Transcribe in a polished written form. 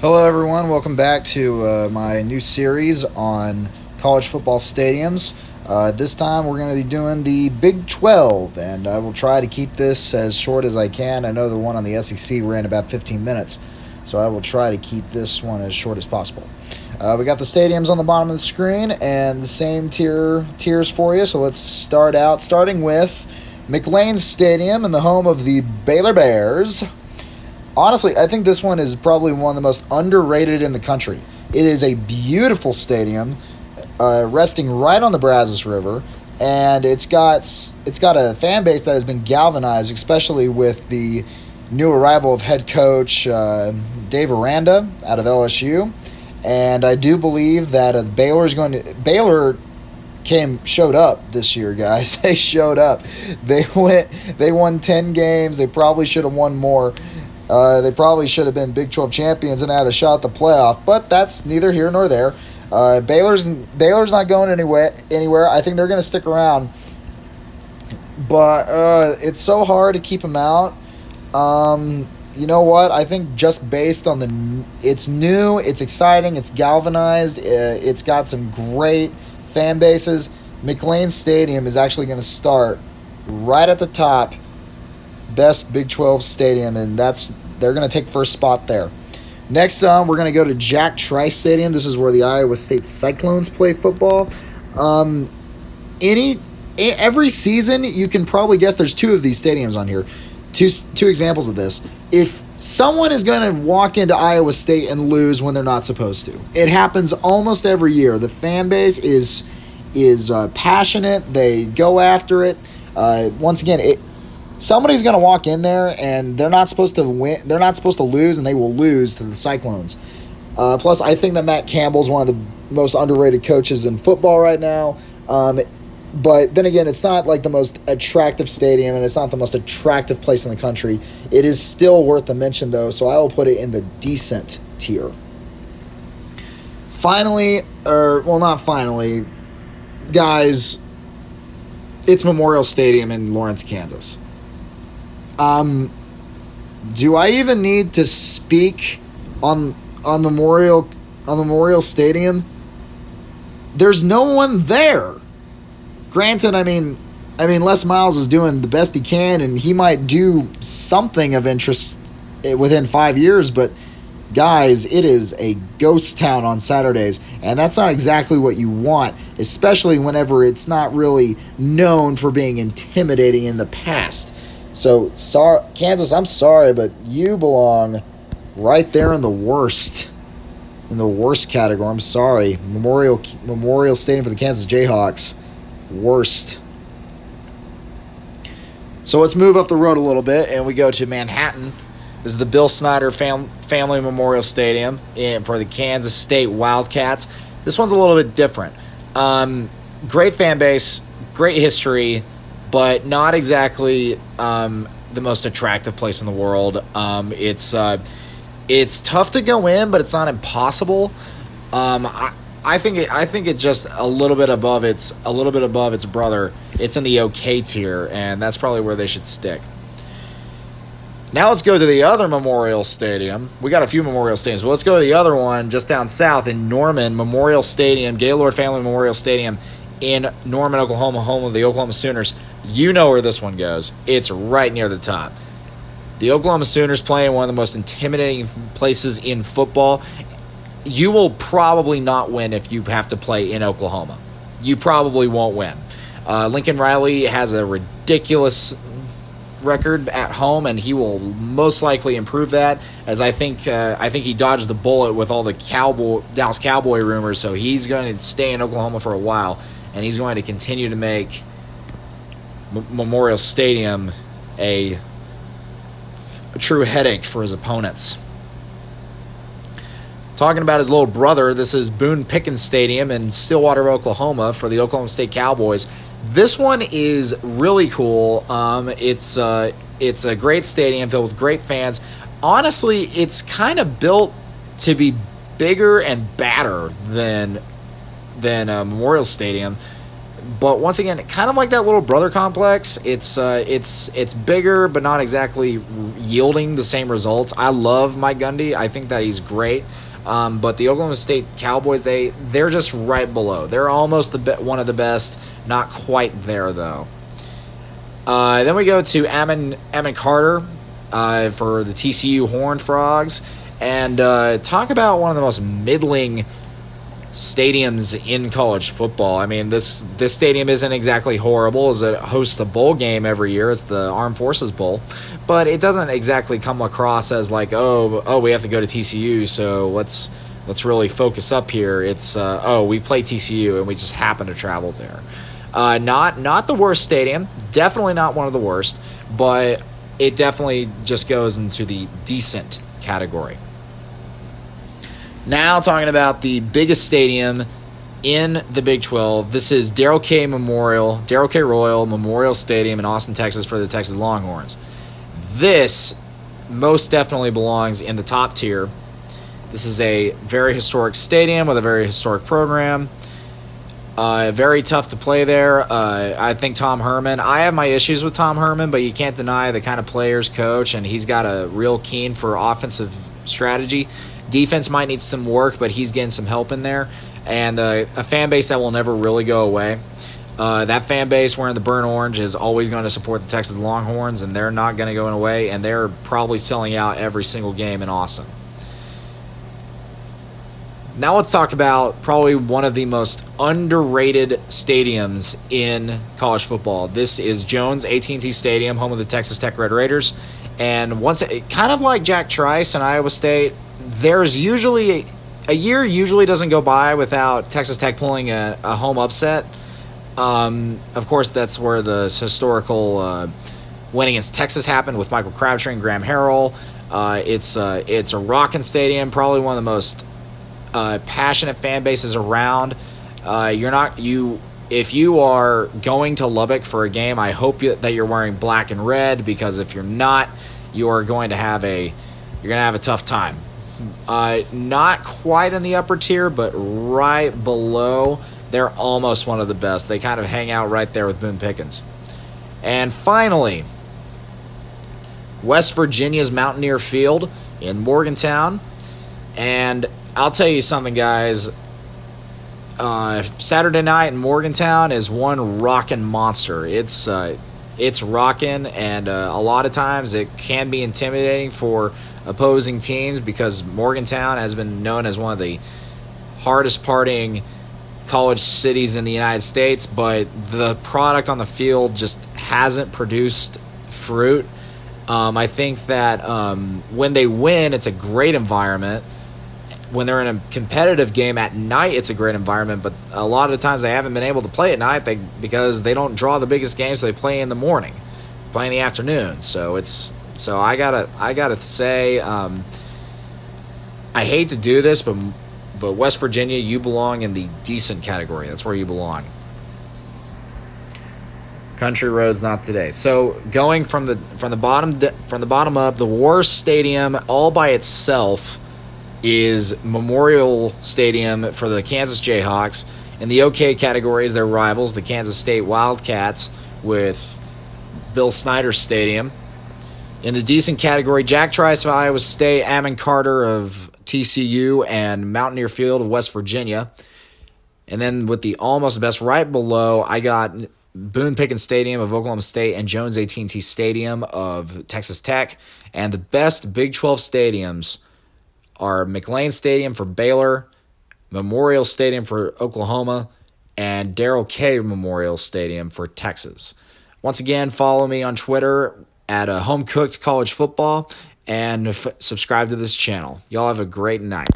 Hello, everyone. Welcome back to my new series on college football stadiums. This time, we're going to be doing the Big 12, and I will try to keep this as short as I can. I know the one on the SEC ran about 15 minutes, so I will try to keep this one as short as possible. We got the stadiums on the bottom of the screen and the same tiers for you. So let's starting with McLane Stadium and the home of the Baylor Bears. Honestly, I think this one is probably one of the most underrated in the country. It is a beautiful stadium, resting right on the Brazos River, and it's got a fan base that has been galvanized, especially with the new arrival of head coach Dave Aranda out of LSU. And I do believe that Baylor showed up this year, guys. They showed up. They won 10 games. They probably should have won more. They probably should have been Big 12 champions and had a shot at the playoff, but that's neither here nor there. Baylor's not going anywhere. I think they're going to stick around, but it's so hard to keep them out. You know what? I think just based on it's new, it's exciting, it's galvanized, it's got some great fan bases. McLane Stadium is actually going to start right at the top, best Big 12 stadium, and they're going to take first spot there. Next, we're going to go to Jack Trice Stadium. This is where the Iowa State Cyclones play football. Every season, you can probably guess there's two of these stadiums on here. Two examples of this. If someone is going to walk into Iowa State and lose when they're not supposed to, it happens almost every year. The fan base is passionate. They go after it. Once again, somebody's going to walk in there and they're not supposed to win. They're not supposed to lose, and they will lose to the Cyclones. Plus, I think that Matt Campbell's one of the most underrated coaches in football right now. But then again, it's not like the most attractive stadium, and it's not the most attractive place in the country. It is still worth the mention, though, so I will put it in the decent tier. Not finally, guys, it's Memorial Stadium in Lawrence, Kansas. Do I even need to speak on Memorial Stadium? There's no one there. Granted, I mean, Les Miles is doing the best he can, and he might do something of interest within 5 years, but guys, it is a ghost town on Saturdays, and that's not exactly what you want, especially whenever it's not really known for being intimidating in the past. So, Kansas, I'm sorry, but you belong right there in the worst category. I'm sorry. Memorial Stadium for the Kansas Jayhawks. Worst. So let's move up the road a little bit, and we go to Manhattan. This is the Bill Snyder Family Memorial Stadium for the Kansas State Wildcats. This one's a little bit different. Great fan base, great history, but not exactly the most attractive place in the world. It's tough to go in, but it's not impossible. I think it's just a little bit above its brother. It's in the okay tier, and that's probably where they should stick. Now let's go to the other Memorial Stadium. We got a few Memorial Stadiums, but let's go to the other one just down south in Norman, Memorial Stadium, Gaylord Family Memorial Stadium in Norman, Oklahoma, home of the Oklahoma Sooners. You know where this one goes. It's right near the top. The Oklahoma Sooners play in one of the most intimidating places in football. You will probably not win if you have to play in Oklahoma. You probably won't win. Lincoln Riley has a ridiculous record at home, and he will most likely improve that, as I think he dodged the bullet with all the Dallas Cowboy rumors, so he's going to stay in Oklahoma for a while, and he's going to continue to make Memorial Stadium a true headache for his opponents. Talking about his little brother, this is Boone Pickens Stadium in Stillwater, Oklahoma for the Oklahoma State Cowboys. This one is really cool. It's a great stadium filled with great fans. Honestly, it's kind of built to be bigger and badder than Memorial Stadium. But once again, kind of like that little brother complex. It's bigger, but not exactly yielding the same results. I love Mike Gundy. I think that he's great. But the Oklahoma State Cowboys, they're just right below. They're almost one of the best, not quite there though. Then we go to Ammon Carter for the TCU Horned Frogs, and talk about one of the most middling stadiums in college football. I mean, this stadium isn't exactly horrible as it hosts a bowl game every year. It's the Armed Forces Bowl, but it doesn't exactly come across as like, oh, we have to go to TCU, so let's really focus up here. It's we play TCU and we just happen to travel there. Not the worst stadium, definitely not one of the worst, but it definitely just goes into the decent category. Now talking about the biggest stadium in the Big 12. This is Darrell K. Royal Memorial Stadium in Austin, Texas for the Texas Longhorns. This most definitely belongs in the top tier. This is a very historic stadium with a very historic program. Very tough to play there. I think Tom Herman, I have my issues with Tom Herman, but you can't deny the kind of players coach, and he's got a real keen for offensive strategy. Defense might need some work, but he's getting some help in there. And a fan base that will never really go away. That fan base wearing the burnt orange is always going to support the Texas Longhorns, and they're not going to go away, and they're probably selling out every single game in Austin. Now let's talk about probably one of the most underrated stadiums in college football. This is Jones AT&T Stadium, home of the Texas Tech Red Raiders. And kind of like Jack Trice and Iowa State, there's usually a year usually doesn't go by without Texas Tech pulling a home upset. Of course, that's where the historical win against Texas happened with Michael Crabtree and Graham Harrell. It's a rocking stadium, probably one of the most passionate fan bases around. If you are going to Lubbock for a game, I hope that you're wearing black and red, because if you're not, you're going to have a tough time. Not quite in the upper tier, but right below. They're almost one of the best. They kind of hang out right there with Boone Pickens. And finally, West Virginia's Mountaineer Field in Morgantown. And I'll tell you something, guys. Saturday night in Morgantown is one rockin' monster. It's rockin', and a lot of times it can be intimidating for opposing teams, because Morgantown has been known as one of the hardest partying college cities in the United States, but the product on the field just hasn't produced fruit. I think that when they win, it's a great environment. When they're in a competitive game at night, it's a great environment, but a lot of the times they haven't been able to play at night because they don't draw the biggest games, so they play in the morning, play in the afternoon. So I gotta say, I hate to do this, but West Virginia, you belong in the decent category. That's where you belong. Country roads, not today. So going from the bottom up, the worst stadium all by itself is Memorial Stadium for the Kansas Jayhawks. In the OK categories, their rivals, the Kansas State Wildcats, with Bill Snyder Stadium. In the decent category, Jack Trice of Iowa State, Ammon Carter of TCU, and Mountaineer Field of West Virginia. And then with the almost best right below, I got Boone Pickens Stadium of Oklahoma State and Jones AT&T Stadium of Texas Tech. And the best Big 12 stadiums are McLean Stadium for Baylor, Memorial Stadium for Oklahoma, and Darrell K. Memorial Stadium for Texas. Once again, follow me on Twitter at Home Cooked College Football, and subscribe to this channel. Y'all have a great night.